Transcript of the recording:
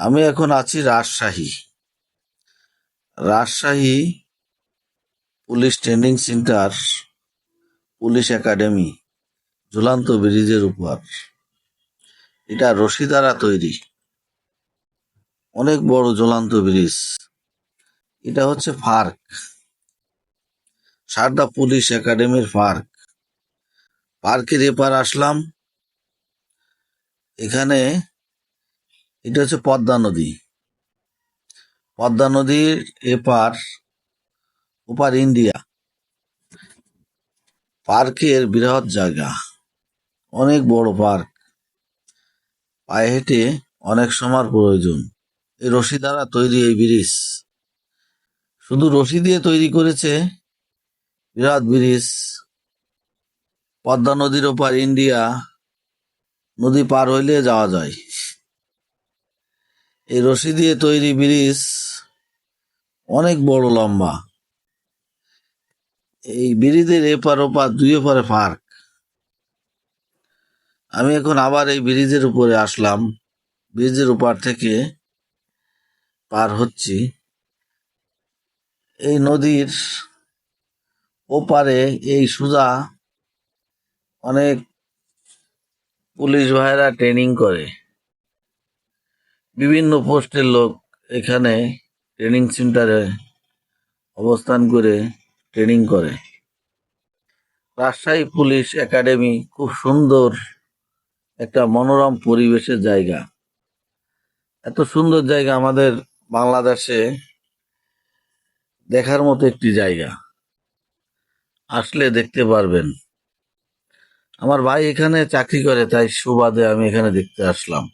আমি এখন আছি Rajshahi. Rajshahi police training centre, police academy, ঝুলন্ত ব্রিজের উপর। এটা রশি দ্বারা তৈরি, অনেক বড় ঝুলন্ত ব্রিজ। এটা হচ্ছে পার্ক, সারদা পুলিশ একাডেমির পার্ক। পার্কের এপার আসলাম। এখানে এটা হচ্ছে পদ্মা নদী। পদ্মা নদীর এপার ওপার ইন্ডিয়া। পার্কের বৃহৎ জায়গা, অনেক বড় পার্ক। পায়ে হেঁটে অনেক সময়ের প্রয়োজন। এই রশি দ্বারা তৈরি এই ব্রিজ, শুধু রশি দিয়ে তৈরি করেছে বিরাট ব্রিজ। পদ্মা নদীর ওপার ইন্ডিয়া, নদী পার হইলে যাওয়া যায়। এই রশি দিয়ে তৈরি ব্রিজ অনেক বড় লম্বা। এই ব্রিজের এপার ওপার দুই ওপারে পার্ক। আমি এখন আবার এই ব্রিজের উপরে আসলাম। ব্রিজের ওপার থেকে পার হচ্ছি। এই নদীর ওপারে এই সোজা অনেক পুলিশ ভাইরা ট্রেনিং করে। বিভিন্ন পোস্টের লোক এখানে ট্রেনিং সেন্টারে অবস্থান করে ট্রেনিং করে। রাজশাহী পুলিশ একাডেমি খুব সুন্দর একটা মনোরম পরিবেশের জায়গা। এত সুন্দর জায়গা আমাদের বাংলাদেশে দেখার মতো একটি জায়গা। আসলে দেখতে পারবেন। আমার ভাই এখানে চাকরি করে, তাই সুবাদে আমি এখানে দেখতে আসলাম।